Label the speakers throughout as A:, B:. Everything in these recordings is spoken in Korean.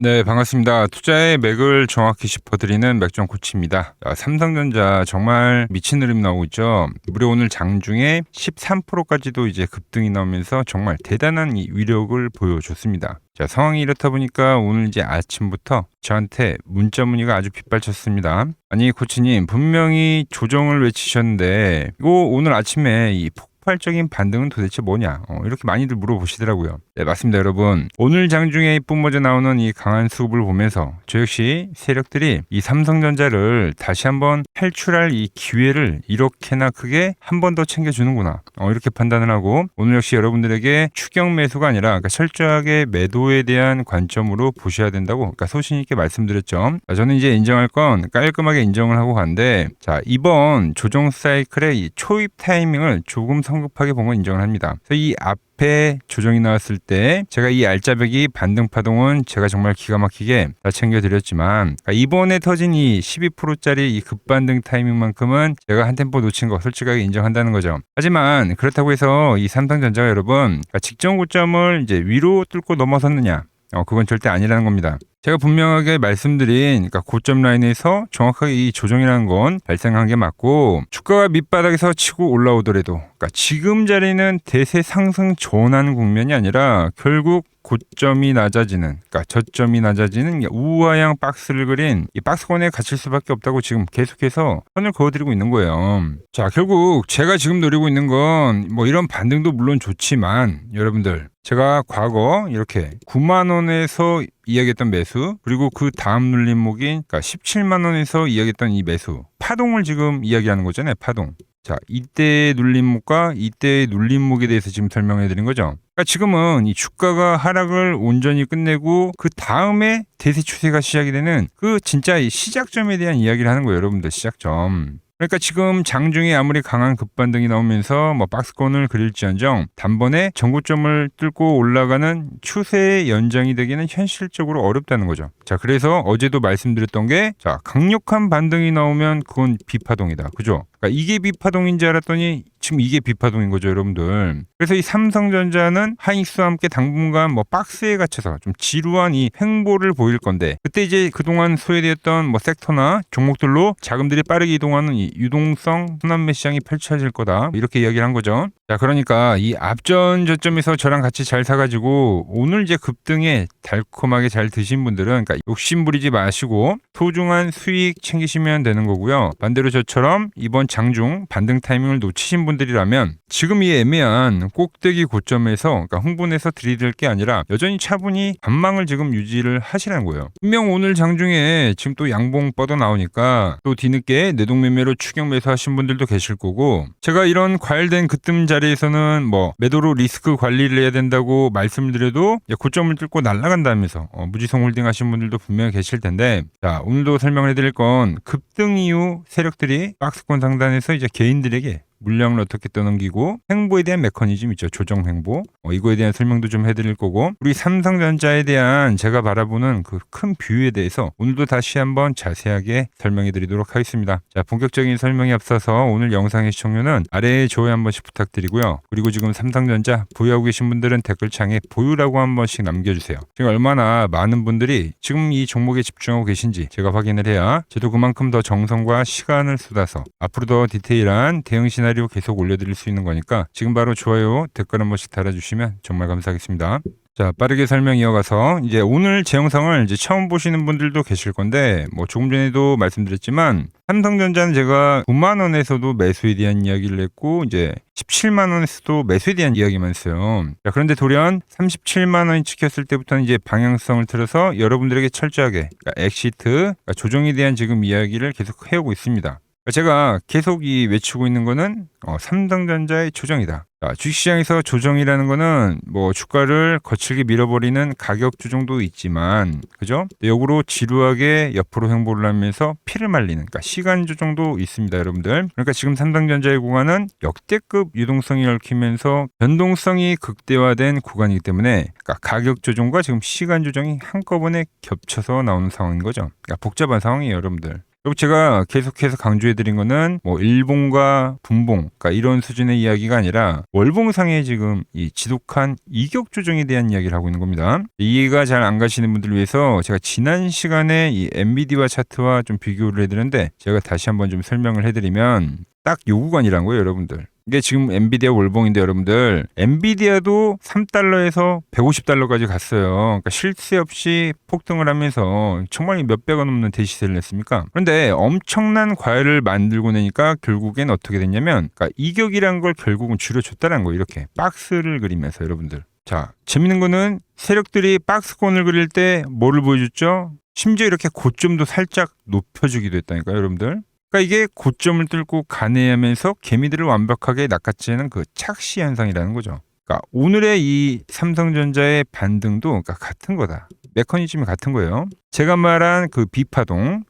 A: 네, 반갑습니다. 투자의 맥을 정확히 짚어드리는 맥정 코치입니다. 삼성전자 정말 미친 흐름 나오고 있죠. 무려 오늘 장중에 13%까지도 이제 급등이 나오면서 정말 대단한 이 위력을 보여줬습니다. 자, 상황이 이렇다 보니까 오늘 이제 아침부터 저한테 문자 문의가 아주 빗발쳤습니다. 아니, 코치님, 분명히 조정을 외치셨는데, 이거 오늘 아침에 이 폭발적인 반등은 도대체 뭐냐? 이렇게 많이들 물어보시더라고요. 네, 맞습니다, 여러분. 오늘 장중에 뿜어져 나오는 이 강한 수급을 보면서 저 역시 세력들이 이 삼성전자를 다시 한번 탈출할 이 기회를 이렇게나 크게 한 번 더 챙겨주는구나. 이렇게 판단을 하고 오늘 역시 여러분들에게 추격 매수가 아니라 그러니까 철저하게 매도에 대한 관점으로 보셔야 된다고 그러니까 소신 있게 말씀드렸죠. 저는 이제 인정할 건 깔끔하게 인정을 하고 간데 자, 이번 조정 사이클의 이 초입 타이밍을 조금 성급하게 본 건 인정을 합니다. 그래서 이 앞에 조정이 나왔을 때 제가 이 알짜배기 반등 파동은 제가 정말 기가 막히게 다 챙겨드렸지만 이번에 터진 이 12%짜리 이 급반등 타이밍만큼은 제가 한 템포 놓친 거 솔직하게 인정한다는 거죠. 하지만 그렇다고 해서 이 삼성전자가 여러분 직전 고점을 이제 위로 뚫고 넘어섰느냐? 그건 절대 아니라는 겁니다. 제가 분명하게 말씀드린 그러니까 고점 라인에서 정확하게 이 조정이라는 건 발생한 게 맞고 주가가 밑바닥에서 치고 올라오더라도 그러니까 지금 자리는 대세 상승 전환 국면이 아니라 결국 고점이 낮아지는 그러니까 저점이 낮아지는 우하향 박스를 그린 이 박스권에 갇힐 수밖에 없다고 지금 계속해서 선을 그어드리고 있는 거예요. 자, 결국 제가 지금 노리고 있는 건 뭐 이런 반등도 물론 좋지만 여러분들 제가 과거 이렇게 9만 원에서 이야기했던 매수 그리고 그 다음 눌림목인 그러니까 17만 원에서 이야기했던 이 매수 파동을 지금 이야기하는 거잖아요. 파동. 자, 이때의 눌림목과 이때의 눌림목에 대해서 지금 설명해 드린 거죠. 그러니까 지금은 이 주가가 하락을 온전히 끝내고 그 다음에 대세 추세가 시작이 되는 그 진짜 이 시작점에 대한 이야기를 하는 거예요. 여러분들 시작점. 그러니까 지금 장중에 아무리 강한 급반등이 나오면서 뭐 박스권을 그릴지언정 단번에 전고점을 뚫고 올라가는 추세의 연장이 되기는 현실적으로 어렵다는 거죠. 자, 그래서 어제도 말씀드렸던 게 자, 강력한 반등이 나오면 그건 비파동이다. 그죠? 그러니까 이게 비파동인지 알았더니 지금 이게 비파동인 거죠, 여러분들. 그래서 이 삼성전자는 하이닉스와 함께 당분간 뭐 박스에 갇혀서 좀 지루한 이 횡보를 보일 건데 그때 이제 그동안 소외되었던 뭐 섹터나 종목들로 자금들이 빠르게 이동하는 이 유동성 순환매 시장이 펼쳐질 거다. 이렇게 이야기를 한 거죠. 자, 그러니까 이 앞전 저점에서 저랑 같이 잘 사가지고 오늘 이제 급등에 달콤하게 잘 드신 분들은 그러니까 욕심 부리지 마시고 소중한 수익 챙기시면 되는 거고요. 반대로 저처럼 이번 장중 반등 타이밍을 놓치신 분들이라면 지금 이 애매한 꼭대기 고점에서 그러니까 흥분해서 들이댈 게 아니라 여전히 차분히 관망을 지금 유지를 하시라는 거예요. 분명 오늘 장중에 지금 또 양봉 뻗어 나오니까 또 뒤늦게 내동매매로 추격 매수 하신 분들도 계실 거고 제가 이런 과열된 그뜸 자리에서는 뭐 매도로 리스크 관리를 해야 된다고 말씀드려도 고점을 뚫고 날아간다면서 무지성 홀딩 하신 분들도 분명히 계실 텐데 자, 오늘도 설명을 해드릴 건 급등 이후 세력들이 박스권 상단에서 이제 개인들에게 물량을 어떻게 떠넘기고 횡보에 대한 메커니즘 있죠. 조정 횡보. 이거에 대한 설명도 좀 해드릴 거고 우리 삼성전자에 대한 제가 바라보는 그 큰 뷰에 대해서 오늘도 다시 한번 자세하게 설명해 드리도록 하겠습니다. 자, 본격적인 설명에 앞서서 오늘 영상의 시청료는 아래에 좋아요 한 번씩 부탁드리고요. 그리고 지금 삼성전자 보유하고 계신 분들은 댓글창에 보유라고 한 번씩 남겨주세요. 지금 얼마나 많은 분들이 지금 이 종목에 집중하고 계신지 제가 확인을 해야 저도 그만큼 더 정성과 시간을 쏟아서 앞으로 더 디테일한 대응 시나리오 계속 올려드릴 수 있는 거니까 지금 바로 좋아요, 댓글 한 번씩 달아주시면 정말 감사하겠습니다. 자, 빠르게 설명 이어가서 이제 오늘 제 영상을 이제 처음 보시는 분들도 계실 건데 뭐 조금 전에도 말씀드렸지만 삼성전자는 제가 9만 원에서도 매수에 대한 이야기를 했고 이제 17만 원에서도 매수에 대한 이야기만 했어요. 자, 그런데 돌연 37만 원이 찍혔을 때부터는 이제 방향성을 틀어서 여러분들에게 철저하게 그러니까 엑시트, 그러니까 조정에 대한 지금 이야기를 계속 해오고 있습니다. 제가 계속 이 외치고 있는 거는 삼성전자의 조정이다. 자, 주식시장에서 조정이라는 거는 뭐 주가를 거칠게 밀어버리는 가격 조정도 있지만 그죠? 역으로 지루하게 옆으로 횡보를 하면서 피를 말리는 그러니까 시간 조정도 있습니다, 여러분들. 그러니까 지금 삼성전자의 구간은 역대급 유동성이 얽히면서 변동성이 극대화된 구간이기 때문에 그러니까 가격 조정과 지금 시간 조정이 한꺼번에 겹쳐서 나오는 상황인 거죠. 그러니까 복잡한 상황이에요, 여러분들. 그리고 제가 계속해서 강조해드린 거는 뭐 일봉과 분봉, 그러니까 이런 수준의 이야기가 아니라 월봉상의 지금 이 지독한 이격 조정에 대한 이야기를 하고 있는 겁니다. 이해가 잘 안 가시는 분들을 위해서 제가 지난 시간에 이 엔비디아 차트와 좀 비교를 해드렸는데 제가 다시 한번 좀 설명을 해드리면 딱 요 구간이란 거예요, 여러분들. 이게 지금 엔비디아 월봉인데 여러분들, 엔비디아도 3달러에서 150달러까지 갔어요. 그러니까 쉴 새 없이 폭등을 하면서 정말 몇백원 넘는 대시세를 냈습니까? 그런데 엄청난 과열을 만들고 나니까 결국엔 어떻게 됐냐면, 그러니까 이격이란 걸 결국은 줄여줬다는 거예요. 이렇게 박스를 그리면서 여러분들. 자, 재밌는 거는 세력들이 박스권을 그릴 때 뭐를 보여줬죠? 심지어 이렇게 고점도 살짝 높여주기도 했다니까요, 여러분들. 그러니까 이게 고점을 뚫고 가내하면서 개미들을 완벽하게 낚아채는 그 착시 현상이라는 거죠. 그러니까 오늘의 이 삼성전자의 반등도 그러니까 같은 거다. 메커니즘이 같은 거예요. 제가 말한 그 비파동은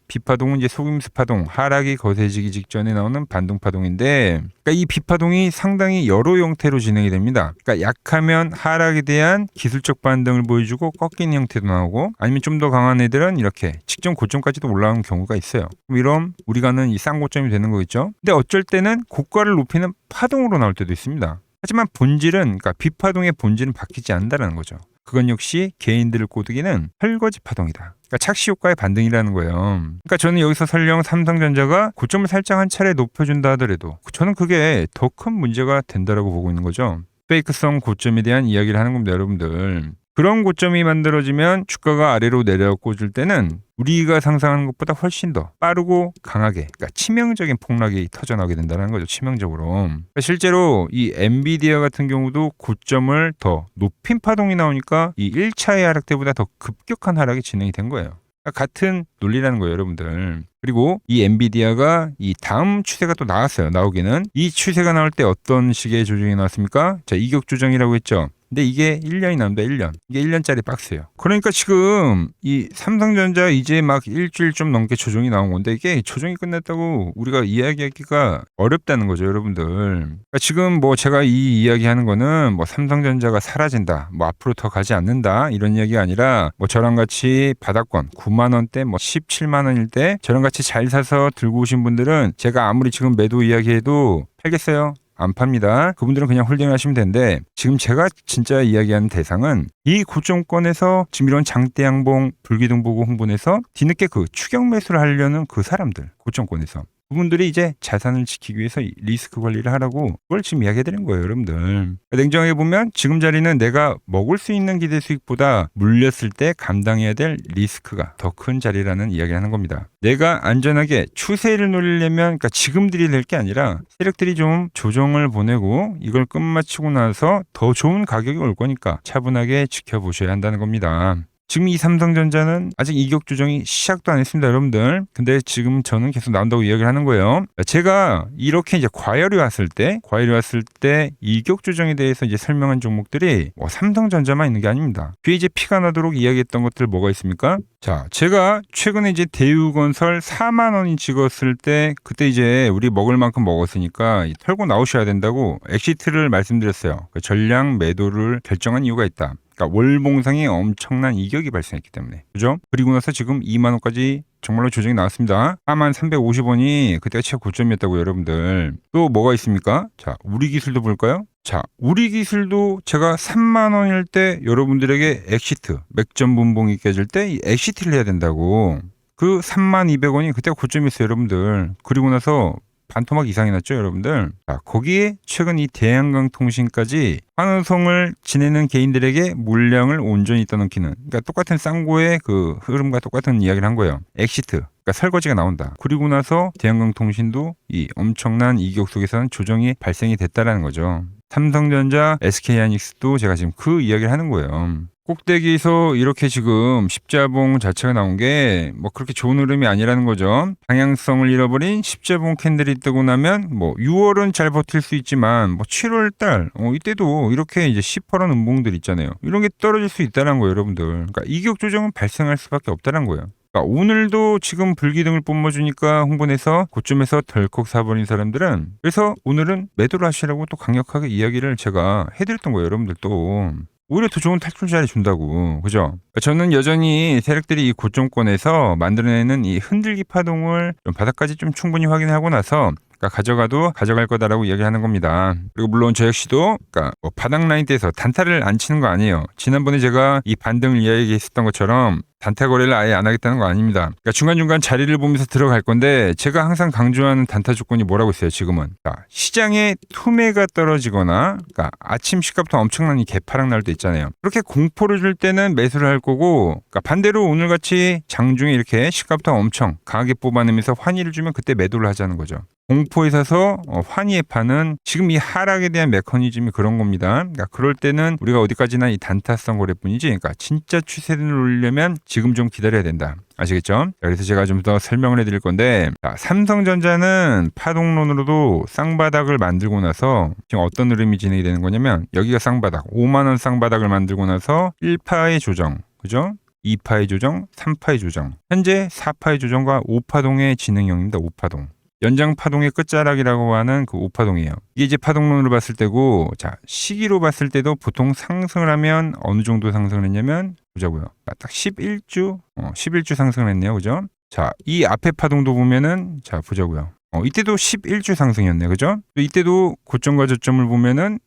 A: 이제 속임수 파동, 하락이 거세지기 직전에 나오는 반동파동인데, 그러니까 이 비파동이 상당히 여러 형태로 진행이 됩니다. 그러니까 약하면 하락에 대한 기술적 반등을 보여주고 꺾이는 형태도 나오고, 아니면 좀 더 강한 애들은 이렇게 직전 고점까지도 올라오는 경우가 있어요. 그럼 이런 우리가 하는 이 쌍고점이 되는 거겠죠. 근데 어쩔 때는 고가를 높이는 파동으로 나올 때도 있습니다. 하지만 본질은, 그러니까 비파동의 본질은 바뀌지 않는다는 거죠. 그건 역시 개인들을 꼬드기는 설거지 파동이다. 그러니까 착시 효과의 반등이라는 거예요. 그러니까 저는 여기서 설령 삼성전자가 고점을 살짝 한 차례 높여준다 하더라도 저는 그게 더 큰 문제가 된다라고 보고 있는 거죠. 페이크성 고점에 대한 이야기를 하는 겁니다, 여러분들. 그런 고점이 만들어지면 주가가 아래로 내려 꽂을 때는 우리가 상상하는 것보다 훨씬 더 빠르고 강하게, 그러니까 치명적인 폭락이 터져나오게 된다는 거죠. 치명적으로. 그러니까 실제로 이 엔비디아 같은 경우도 고점을 더 높인 파동이 나오니까 이 1차의 하락 때보다 더 급격한 하락이 진행이 된 거예요. 그러니까 같은 논리라는 거예요, 여러분들. 그리고 이 엔비디아가 이 다음 추세가 또 나왔어요. 나오기는. 이 추세가 나올 때 어떤 식의 조정이 나왔습니까? 자, 이격 조정이라고 했죠. 근데 이게 1년이 나옵니다. 1년. 이게 1년짜리 박스예요. 그러니까 지금 이 삼성전자 이제 막 일주일 좀 넘게 조정이 나온 건데 이게 조정이 끝났다고 우리가 이야기하기가 어렵다는 거죠, 여러분들. 그러니까 지금 뭐 제가 이 이야기하는 거는 뭐 삼성전자가 사라진다, 뭐 앞으로 더 가지 않는다 이런 이야기가 아니라 뭐 저랑 같이 바닥권 9만 원대 뭐 17만 원일 때 저랑 같이 잘 사서 들고 오신 분들은 제가 아무리 지금 매도 이야기해도 팔겠어요? 안 팝니다. 그분들은 그냥 홀딩 하시면 되는데 지금 제가 진짜 이야기하는 대상은 이 고점권에서 지금 이런 장대양봉 불기둥 보고 흥분해서 뒤늦게 그 추격 매수를 하려는 그 사람들, 고점권에서 그분들이 이제 자산을 지키기 위해서 리스크 관리를 하라고 그걸 지금 이야기해 드린 거예요, 여러분들. 냉정하게 보면 지금 자리는 내가 먹을 수 있는 기대 수익보다 물렸을 때 감당해야 될 리스크가 더 큰 자리라는 이야기를 하는 겁니다. 내가 안전하게 추세를 노리려면, 그러니까 지금 들이댈 게 아니라 세력들이 좀 조정을 보내고 이걸 끝마치고 나서 더 좋은 가격이 올 거니까 차분하게 지켜보셔야 한다는 겁니다. 지금 이 삼성전자는 아직 이격 조정이 시작도 안 했습니다, 여러분들. 근데 지금 저는 계속 나온다고 이야기를 하는 거예요. 제가 이렇게 이제 과열이 왔을 때 이격 조정에 대해서 이제 설명한 종목들이 뭐 삼성전자만 있는 게 아닙니다. 뒤에 이제 피가 나도록 이야기했던 것들 뭐가 있습니까? 자, 제가 최근에 이제 대우건설 4만 원이 찍었을 때 그때 이제 우리 먹을 만큼 먹었으니까 털고 나오셔야 된다고 엑시트를 말씀드렸어요. 그 전량 매도를 결정한 이유가 있다. 그러니까 월봉상에 엄청난 이격이 발생했기 때문에. 그죠? 그리고 나서 지금 2만 원까지 정말로 조정이 나왔습니다. 4만 350원이 그때가 최고점이었다고 여러분들. 또 뭐가 있습니까? 자, 우리기술도 볼까요? 자, 우리기술도 제가 3만 원일 때 여러분들에게 엑시트, 맥점 분봉이 깨질 때 이 엑시트를 해야 된다고. 그 3만 200원이 그때가 고점이었어요, 여러분들. 그리고 나서 반토막 이상이 났죠, 여러분들. 자, 거기에 최근 이 대한강통신까지 환호성을 지내는 개인들에게 물량을 온전히 떠넘기는, 그러니까 똑같은 쌍고의 그 흐름과 똑같은 이야기를 한 거예요. 엑시트, 그러니까 설거지가 나온다. 그리고 나서 대한강통신도 이 엄청난 이격 속에서는 조정이 발생이 됐다라는 거죠. 삼성전자, SK하이닉스도 제가 지금 그 이야기를 하는 거예요. 꼭대기에서 이렇게 지금 십자봉 자체가 나온 게 뭐 그렇게 좋은 흐름이 아니라는 거죠. 방향성을 잃어버린 십자봉 캔들이 뜨고 나면 뭐 6월은 잘 버틸 수 있지만 뭐 7월 달 이때도 이렇게 이제 10%는 음봉들 있잖아요. 이런 게 떨어질 수 있다는 거예요, 여러분들. 그러니까 이격 조정은 발생할 수밖에 없다는 거예요. 그러니까 오늘도 지금 불기둥을 뿜어주니까 흥분해서 고점에서 덜컥 사버린 사람들은, 그래서 오늘은 매도를 하시라고 또 강력하게 이야기를 제가 해드렸던 거예요, 여러분들. 또 오히려 더 좋은 탈출 자리 준다고. 그죠? 저는 여전히 세력들이 이 고점권에서 만들어내는 이 흔들기 파동을 좀 바닥까지 좀 충분히 확인하고 나서 그러니까 가져가도 가져갈 거다라고 이야기하는 겁니다. 그리고 물론 저 역시도 그러니까 뭐 바닥 라인대에서 단타를 안 치는 거 아니에요. 지난번에 제가 이 반등을 이야기했었던 것처럼 단타 거래를 아예 안 하겠다는 거 아닙니다. 그러니까 중간중간 자리를 보면서 들어갈 건데 제가 항상 강조하는 단타 조건이 뭐라고 있어요, 지금은. 그러니까 시장에 투매가 떨어지거나 그러니까 아침 시가부터 엄청난 이 개파락 날 때 있잖아요. 그렇게 공포를 줄 때는 매수를 할 거고 그러니까 반대로 오늘같이 장중에 이렇게 시가부터 엄청 강하게 뽑아내면서 환희를 주면 그때 매도를 하자는 거죠. 공포에 사서 환희에 파는 지금 이 하락에 대한 메커니즘이 그런 겁니다. 그러니까 그럴 때는 우리가 어디까지나 이 단타성 거래뿐이지 그러니까 진짜 추세를 올리려면 지금 좀 기다려야 된다. 아시겠죠? 그래서 제가 좀 더 설명을 해드릴 건데 자, 삼성전자는 파동론으로도 쌍바닥을 만들고 나서 지금 어떤 흐름이 진행이 되는 거냐면 여기가 쌍바닥 5만원 쌍바닥을 만들고 나서 1파의 조정 그죠? 2파의 조정 3파의 조정 현재 4파의 조정과 5파동의 진행형입니다. 5파동 연장 파동의 끝자락이라고 하는 그 5파동이에요. 이게 이제 파동론으로 봤을 때고, 자, 시기로 봤을 때도 보통 상승을 하면 어느 정도 상승을 했냐면, 보자고요. 딱 11주, 11주 상승을 했네요. 그죠? 자, 이 앞에 파동도 보면은, 자, 보자고요. 이때도 11주 상승이었네. 그죠? 이때도 고점과 저점을 보면은,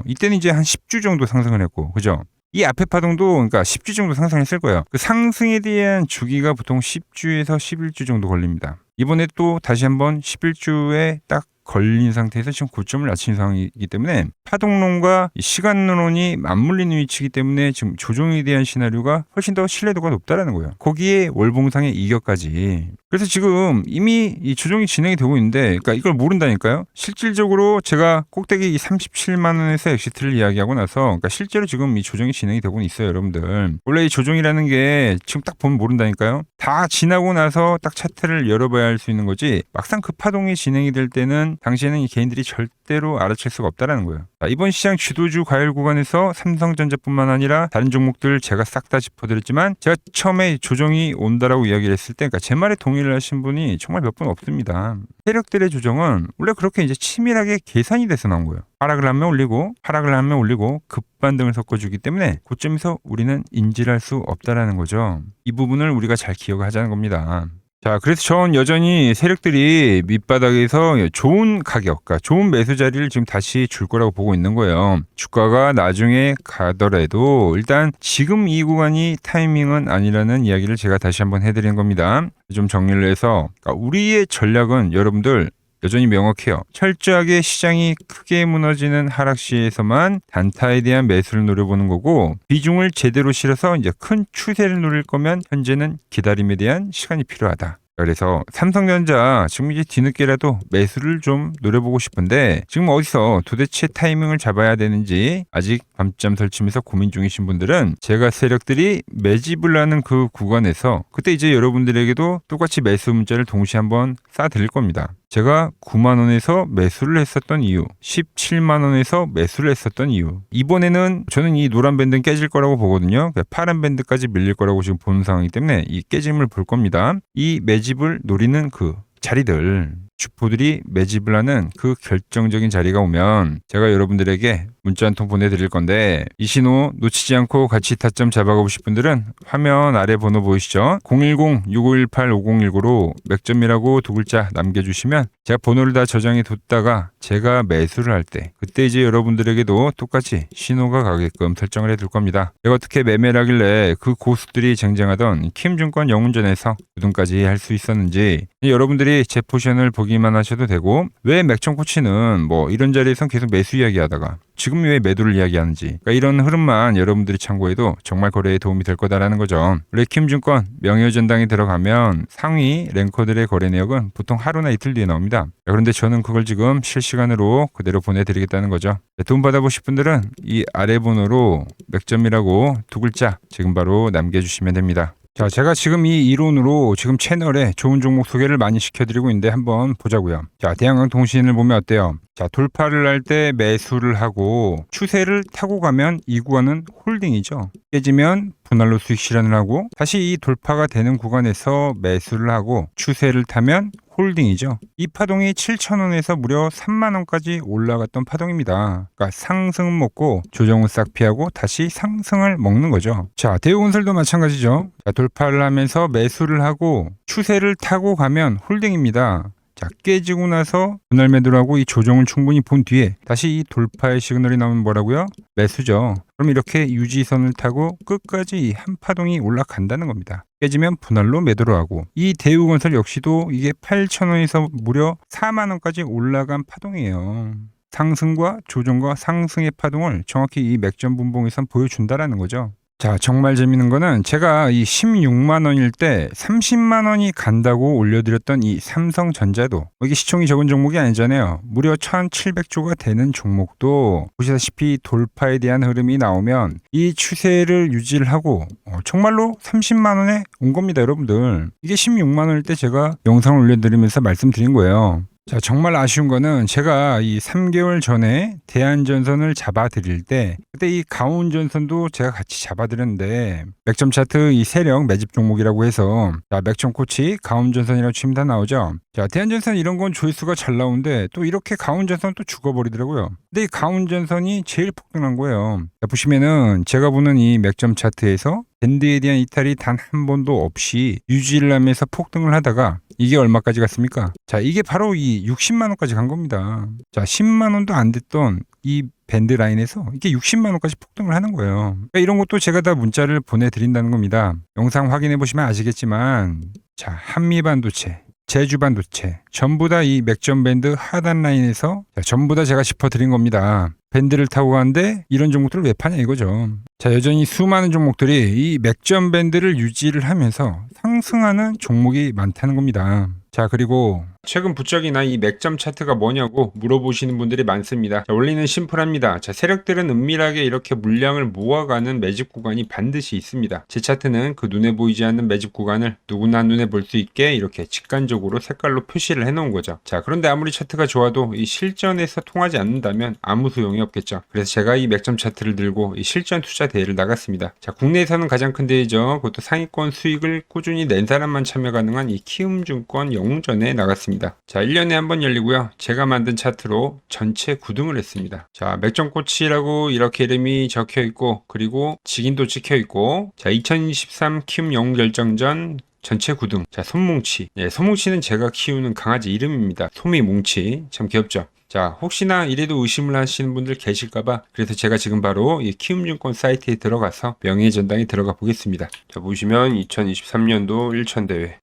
A: 이때는 이제 한 10주 정도 상승을 했고, 그죠? 이 앞에 파동도 그러니까 10주 정도 상승했을 거예요. 그 상승에 대한 주기가 보통 10주에서 11주 정도 걸립니다. 이번에 또 다시 한번 11주에 딱 걸린 상태에서 지금 고점을 낮춘 상황이기 때문에 파동론과 시간론이 맞물리는 위치이기 때문에 지금 조정에 대한 시나리오가 훨씬 더 신뢰도가 높다라는 거예요. 거기에 월봉상의 이격까지. 그래서 지금 이미 이 조정이 진행이 되고 있는데, 그러니까 이걸 모른다니까요. 실질적으로 제가 꼭대기 이 37만 원에서 엑시트를 이야기하고 나서, 그러니까 실제로 지금 이 조정이 진행이 되고 있어요, 여러분들. 원래 이 조정이라는 게 지금 딱 보면 모른다니까요. 다 지나고 나서 딱 차트를 열어봐야 할 수 있는 거지. 막상 그 파동이 진행이 될 때는 당시에는 이 개인들이 절대로 알아챌 수가 없다라는 거예요. 자, 이번 시장 주도주 과열 구간에서 삼성전자뿐만 아니라 다른 종목들 제가 싹 다 짚어드렸지만 제가 처음에 조정이 온다라고 이야기를 했을 때, 그러니까 제 말에 동의를 하신 분이 정말 몇 분 없습니다. 세력들의 조정은 원래 그렇게 이제 치밀하게 계산이 돼서 나온 거예요. 하락을 하면 올리고 하락을 하면 올리고 급반등을 섞어주기 때문에 고점에서 우리는 인지를 할 수 없다라는 거죠. 이 부분을 우리가 잘 기억하자는 겁니다. 자, 그래서 전 여전히 세력들이 밑바닥에서 좋은 가격, 그러니까 좋은 매수 자리를 지금 다시 줄 거라고 보고 있는 거예요. 주가가 나중에 가더라도 일단 지금 이 구간이 타이밍은 아니라는 이야기를 제가 다시 한번 해드리는 겁니다. 좀 정리를 해서 그러니까 우리의 전략은 여러분들 여전히 명확해요. 철저하게 시장이 크게 무너지는 하락 시에서만 단타에 대한 매수를 노려보는 거고 비중을 제대로 실어서 이제 큰 추세를 노릴 거면 현재는 기다림에 대한 시간이 필요하다. 그래서 삼성전자 지금 이제 뒤늦게라도 매수를 좀 노려보고 싶은데 지금 어디서 도대체 타이밍을 잡아야 되는지 아직 밤잠 설치면서 고민 중이신 분들은 제가 세력들이 매집을 하는 그 구간에서 그때 이제 여러분들에게도 똑같이 매수 문자를 동시에 한번 쏴드릴 겁니다. 제가 9만 원에서 매수를 했었던 이유, 17만 원에서 매수를 했었던 이유. 이번에는 저는 이 노란 밴드는 깨질 거라고 보거든요. 파란 밴드까지 밀릴 거라고 지금 보는 상황이기 때문에 이 깨짐을 볼 겁니다. 이 매집을 노리는 그 자리들, 주포들이 매집을 하는 그 결정적인 자리가 오면 제가 여러분들에게 문자 한 통 보내드릴 건데 이 신호 놓치지 않고 같이 타점 잡아가고 싶은 분들은 화면 아래 번호 보이시죠? 010-6518-5019로 맥점이라고 두 글자 남겨주시면 제가 번호를 다 저장해 뒀다가 제가 매수를 할 때 그때 이제 여러분들에게도 똑같이 신호가 가게끔 설정을 해둘 겁니다. 제가 어떻게 매매를 하길래 그 고수들이 쟁쟁하던 킴증권 영운전에서 우등까지 할 수 있었는지 여러분들이 제 포션을 보기만 하셔도 되고 왜 맥점 코치는 뭐 이런 자리에선 계속 매수 이야기하다가 지금 왜 매도를 이야기하는지 그러니까 이런 흐름만 여러분들이 참고해도 정말 거래에 도움이 될 거다라는 거죠. 레킴증권 명예전당에 들어가면 상위 랭커들의 거래 내역은 보통 하루나 이틀 뒤에 나옵니다. 그런데 저는 그걸 지금 실시간으로 그대로 보내드리겠다는 거죠. 도움 받아보실 분들은 이 아래 번호로 맥점이라고 두 글자 지금 바로 남겨주시면 됩니다. 자, 제가 지금 이 이론으로 지금 채널에 좋은 종목 소개를 많이 시켜드리고 있는데 한번 보자고요. 자, 대한강통신을 보면 어때요? 자, 돌파를 할 때 매수를 하고 추세를 타고 가면 이 구간은 홀딩이죠. 깨지면 분할로 수익 실현을 하고 다시 이 돌파가 되는 구간에서 매수를 하고 추세를 타면 홀딩이죠. 이 파동이 7,000원에서 무려 30,000원까지 올라갔던 파동입니다. 그러니까 상승은 먹고 조정은 싹 피하고 다시 상승을 먹는 거죠. 자, 대우건설도 마찬가지죠. 자, 돌파를 하면서 매수를 하고 추세를 타고 가면 홀딩입니다. 자, 깨지고 나서 분할 매도를 하고 이 조정을 충분히 본 뒤에 다시 이 돌파의 시그널이 나오면 뭐라고요? 매수죠. 그럼 이렇게 유지선을 타고 끝까지 이 한 파동이 올라간다는 겁니다. 깨지면 분할로 매도를 하고, 이 대우건설 역시도 이게 8,000원에서 무려 40,000원까지 올라간 파동이에요. 상승과 조정과 상승의 파동을 정확히 이 맥점 분봉에선 보여준다라는 거죠. 자, 정말 재밌는 거는 제가 이 16만 원일 때 30만 원이 간다고 올려드렸던 이 삼성전자도, 이게 시총이 적은 종목이 아니잖아요. 무려 1,700조가 되는 종목도 보시다시피 돌파에 대한 흐름이 나오면 이 추세를 유지를 하고 정말로 30만 원에 온 겁니다, 여러분들. 이게 16만 원일 때 제가 영상을 올려드리면서 말씀드린 거예요. 자, 정말 아쉬운 거는 제가 이 3개월 전에 대한전선을 잡아드릴 때 그때 이 가온전선도 제가 같이 잡아드렸는데 맥점 차트 이 세력 매집 종목이라고 해서, 자, 맥점 코치 가온전선이라고 치면 다 나오죠. 자, 대한전선 이런 건 조회수가 잘 나오는데 또 이렇게 가온전선 또 죽어버리더라고요. 근데 이 가온전선이 제일 폭등한 거예요. 자, 보시면은 제가 보는 이 맥점 차트에서 밴드에 대한 이탈이 단 한 번도 없이 유지를 하면서 폭등을 하다가 이게 얼마까지 갔습니까? 자, 이게 바로 이 60만 원까지 간 겁니다. 자, 10만 원도 안 됐던 이 밴드 라인에서 이게 60만 원까지 폭등을 하는 거예요. 그러니까 이런 것도 제가 다 문자를 보내드린다는 겁니다. 영상 확인해 보시면 아시겠지만, 자, 한미반도체, 제주반도체 전부 다 이 맥점 밴드 하단 라인에서 전부 다 제가 짚어드린 겁니다. 밴드를 타고 가는데 이런 종목들을 왜 파냐 이거죠. 자, 여전히 수많은 종목들이 이 맥점 밴드를 유지를 하면서 상승하는 종목이 많다는 겁니다. 자, 그리고 최근 부쩍이나 이 맥점 차트가 뭐냐고 물어보시는 분들이 많습니다. 자, 원리는 심플합니다. 자, 세력들은 은밀하게 이렇게 물량을 모아가는 매집 구간이 반드시 있습니다. 제 차트는 그 눈에 보이지 않는 매집 구간을 누구나 눈에 볼 수 있게 이렇게 직관적으로 색깔로 표시를 해놓은 거죠. 자, 그런데 아무리 차트가 좋아도 이 실전에서 통하지 않는다면 아무 소용이 없겠죠. 그래서 제가 이 맥점 차트를 들고 이 실전 투자 대회를 나갔습니다. 자, 국내에서는 가장 큰 대회죠. 그것도 상위권 수익을 꾸준히 낸 사람만 참여 가능한 이 키움증권 영웅전에 나갔습니다. 자, 1년에 한 번 열리고요. 제가 만든 차트로 전체 9등을 했습니다. 자, 맥점 코치라고 이렇게 이름이 적혀 있고, 그리고 직인도 찍혀 있고, 자, 2023 키움 영웅 결정전 전체 9등. 자, 손뭉치. 예, 손뭉치는 제가 키우는 강아지 이름입니다. 소미뭉치. 참 귀엽죠? 자, 혹시나 이래도 의심을 하시는 분들 계실까봐 그래서 제가 지금 바로 이 키움증권 사이트에 들어가서 명예전당에 들어가 보겠습니다. 자, 보시면 2023년도 1천대회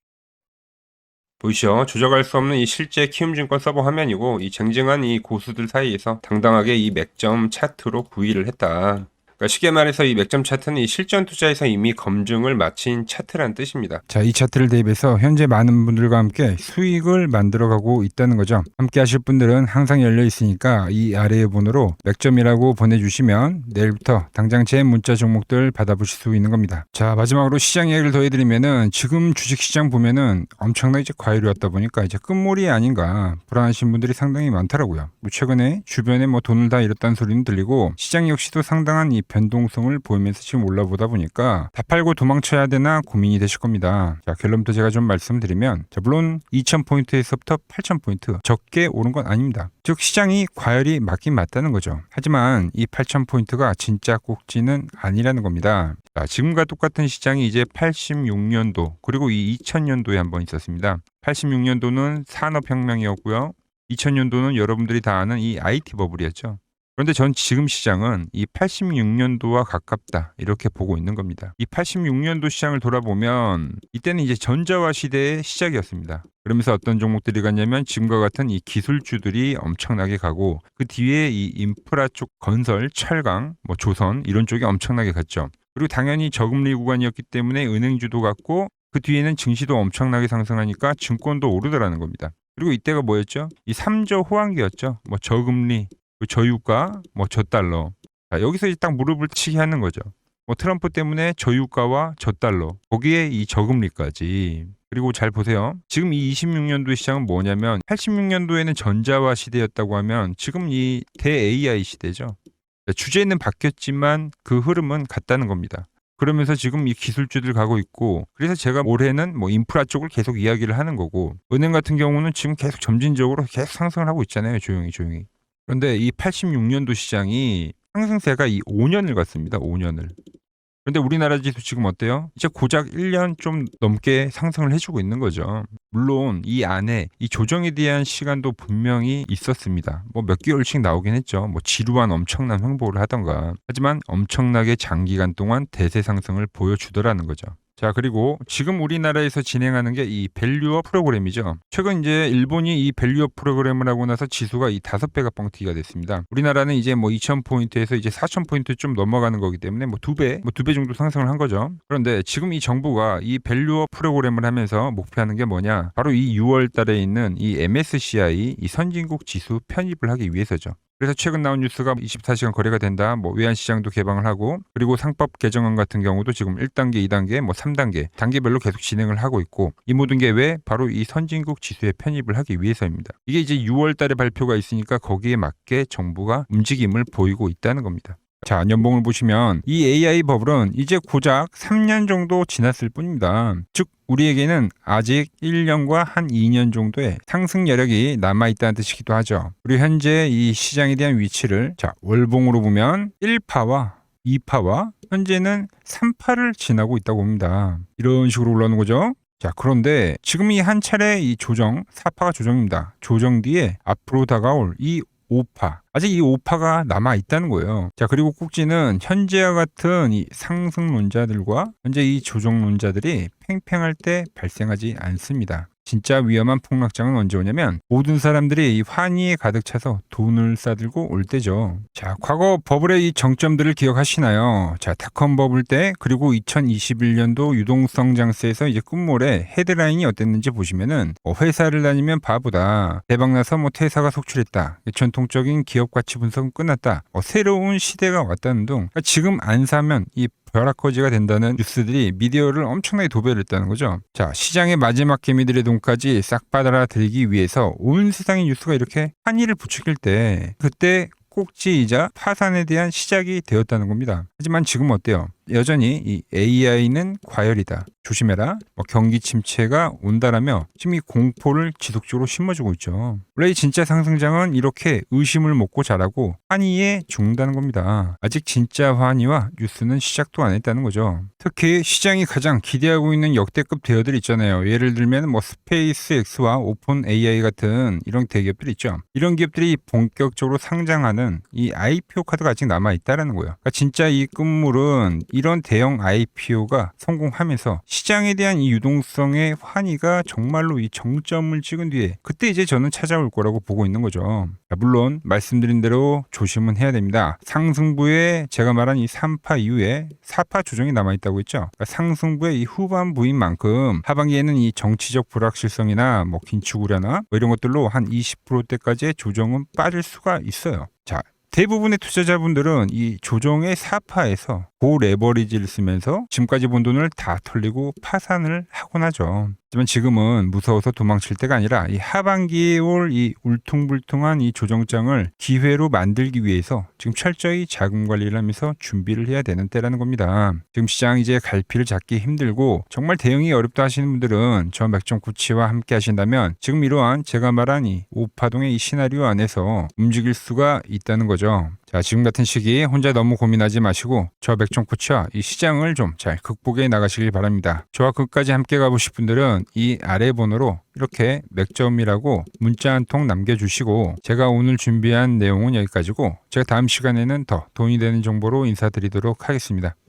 A: 보이시죠? 조작할 수 없는 이 실제 키움증권 서버 화면이고, 이 쟁쟁한 이 고수들 사이에서 당당하게 이 맥점 차트로 구의를 했다. 그러니까 쉽게 말해서 이 맥점 차트는 이 실전 투자에서 이미 검증을 마친 차트란 뜻입니다. 자, 이 차트를 대입해서 현재 많은 분들과 함께 수익을 만들어가고 있다는 거죠. 함께 하실 분들은 항상 열려 있으니까 이 아래의 번호로 맥점이라고 보내주시면 내일부터 당장 제 문자 종목들 받아보실 수 있는 겁니다. 자, 마지막으로 시장 이야기를 더 해드리면은 지금 주식시장 보면은 엄청나게 이제 과열이 왔다 보니까 이제 끝물이 아닌가 불안하신 분들이 상당히 많더라고요. 최근에 주변에 뭐 돈을 다 잃었다는 소리는 들리고, 시장 역시도 상당한 이 변동성을 보이면서 지금 올라보다 보니까 다 팔고 도망쳐야 되나 고민이 되실 겁니다. 자, 결론부터 제가 좀 말씀드리면, 자, 물론 2,000포인트에서부터 8,000포인트 적게 오른 건 아닙니다. 즉 시장이 과열이 맞긴 맞다는 거죠. 하지만 이 8,000포인트가 진짜 꼭지는 아니라는 겁니다. 자, 지금과 똑같은 시장이 이제 86년도 그리고 이 2000년도에 한번 있었습니다. 86년도는 산업혁명이었고요. 2000년도는 여러분들이 다 아는 이 IT 버블이었죠. 그런데 전 지금 시장은 이 86년도와 가깝다 이렇게 보고 있는 겁니다. 이 86년도 시장을 돌아보면 이때는 이제 전자화 시대의 시작이었습니다. 그러면서 어떤 종목들이 갔냐면 지금과 같은 이 기술주들이 엄청나게 가고, 그 뒤에 이 인프라 쪽 건설, 철강, 뭐 조선 이런 쪽이 엄청나게 갔죠. 그리고 당연히 저금리 구간이었기 때문에 은행주도 갔고, 그 뒤에는 증시도 엄청나게 상승하니까 증권도 오르더라는 겁니다. 그리고 이때가 뭐였죠? 이 3조 호황기였죠. 뭐 저금리, 저유가, 뭐 저달러. 자, 여기서 이제 딱 무릎을 치게 하는 거죠. 뭐 트럼프 때문에 저유가와 저달러, 거기에 이 저금리까지. 그리고 잘 보세요. 지금 이 26년도의 시장은 뭐냐면 86년도에는 전자화 시대였다고 하면 지금 이 대 AI 시대죠. 주제는 바뀌었지만 그 흐름은 같다는 겁니다. 그러면서 지금 이 기술주들 가고 있고, 그래서 제가 올해는 뭐 인프라 쪽을 계속 이야기를 하는 거고, 은행 같은 경우는 지금 계속 점진적으로 계속 상승을 하고 있잖아요. 조용히 조용히. 그런데 이 86년도 시장이 상승세가 이 5년을 갔습니다. 5년을. 근데 우리나라 지수 지금 어때요? 이제 고작 1년 좀 넘게 상승을 해주고 있는 거죠. 물론 이 안에 이 조정에 대한 시간도 분명히 있었습니다. 뭐 몇 개월씩 나오긴 했죠. 뭐 지루한 엄청난 횡보를 하던가. 하지만 엄청나게 장기간 동안 대세 상승을 보여주더라는 거죠. 자, 그리고 지금 우리나라에서 진행하는 게 이 밸류업 프로그램이죠. 최근 이제 일본이 이 밸류업 프로그램을 하고 나서 지수가 이 5배가 뻥튀기가 됐습니다. 우리나라는 이제 뭐 2,000포인트에서 이제 4,000포인트 좀 넘어가는 거기 때문에 뭐 2배 정도 상승을 한 거죠. 그런데 지금 이 정부가 이 밸류업 프로그램을 하면서 목표하는 게 뭐냐? 바로 이 6월 달에 있는 이 MSCI 이 선진국 지수 편입을 하기 위해서죠. 그래서 최근 나온 뉴스가 24시간 거래가 된다. 뭐 외환시장도 개방을 하고, 그리고 상법 개정안 같은 경우도 지금 1단계, 2단계, 뭐 3단계 단계별로 계속 진행을 하고 있고, 이 모든 게 왜? 바로 이 선진국 지수에 편입을 하기 위해서입니다. 이게 이제 6월 달에 발표가 있으니까 거기에 맞게 정부가 움직임을 보이고 있다는 겁니다. 자, 연봉을 보시면 이 AI 버블은 이제 고작 3년 정도 지났을 뿐입니다. 즉 우리에게는 아직 1년과 한 2년 정도의 상승 여력이 남아있다는 뜻이기도 하죠. 그리고 현재 이 시장에 대한 위치를 자 월봉으로 보면 1파와 2파와 현재는 3파를 지나고 있다고 봅니다. 이런 식으로 올라오는 거죠. 자, 그런데 지금 이 한 차례 이 조정, 4파가 조정입니다. 조정 뒤에 앞으로 다가올 이 5파. 아직 이 5파가 남아 있다는 거예요. 자, 그리고 꼭지는 현재와 같은 이 상승론자들과 현재 이 조정론자들이 팽팽할 때 발생하지 않습니다. 진짜 위험한 폭락장은 언제 오냐면 모든 사람들이 이 환희에 가득 차서 돈을 싸들고 올 때죠. 자, 과거 버블의 이 정점들을 기억하시나요? 자, 닷컴 버블 때 그리고 2021년도 유동성 장세에서 이제 끝물에 헤드라인이 어땠는지 보시면은 회사를 다니면 바보다. 대박나서 뭐 퇴사가 속출했다. 전통적인 기업 가치 분석은 끝났다. 새로운 시대가 왔다는 등 지금 안 사면 이 벼락거지가 된다는 뉴스들이 미디어를 엄청나게 도배를 했다는 거죠. 자, 시장의 마지막 개미들의 돈까지 싹 받아들이기 위해서 온 세상의 뉴스가 이렇게 한이를 부추길 때 그때 꼭지이자 파산에 대한 시작이 되었다는 겁니다. 하지만 지금 어때요? 여전히 이 AI는 과열이다. 조심해라. 경기 침체가 온다라며 지금 이 공포를 지속적으로 심어주고 있죠. 원래 이 진짜 상승장은 이렇게 의심을 먹고 자라고 환희에 죽는다는 겁니다. 아직 진짜 환희와 뉴스는 시작도 안 했다는 거죠. 특히 시장이 가장 기대하고 있는 역대급 대여들 있잖아요. 예를 들면 뭐 스페이스X와 오픈 AI 같은 이런 대기업들 있죠. 이런 기업들이 본격적으로 상장하는 이 IPO 카드가 아직 남아 있다라는 거예요. 그러니까 진짜 이 끝물은 이런 대형 IPO가 성공하면서 시장에 대한 이 유동성의 환희가 정말로 이 정점을 찍은 뒤에 그때 이제 저는 찾아올 거라고 보고 있는 거죠. 물론 말씀드린 대로 조심은 해야 됩니다. 상승부에 제가 말한 이 3파 이후에 4파 조정이 남아있다고 했죠. 그러니까 상승부의 이 후반부인 만큼 하반기에는 이 정치적 불확실성이나 뭐 긴축 우려나 뭐 이런 것들로 한 20%대까지의 조정은 빠질 수가 있어요. 자, 대부분의 투자자분들은 이 조정의 4파에서 고레버리지를 쓰면서 지금까지 본 돈을 다 털리고 파산을 하곤 하죠. 하지만 지금은 무서워서 도망칠 때가 아니라 이 하반기에 올 이 울퉁불퉁한 이 조정장을 기회로 만들기 위해서 지금 철저히 자금 관리를 하면서 준비를 해야 되는 때라는 겁니다. 지금 시장 이제 갈피를 잡기 힘들고 정말 대응이 어렵다 하시는 분들은 저 맥정코치와 함께 하신다면 지금 이러한 제가 말한 이 5파동의 이 시나리오 안에서 움직일 수가 있다는 거죠. 자, 지금 같은 시기에 혼자 너무 고민하지 마시고 저 맥정코치와 이 시장을 좀 잘 극복해 나가시길 바랍니다. 저와 끝까지 함께 가보실 분들은 이 아래 번호로 이렇게 맥점이라고 문자 한 통 남겨주시고 제가 오늘 준비한 내용은 여기까지고 제가 다음 시간에는 더 돈이 되는 정보로 인사드리도록 하겠습니다.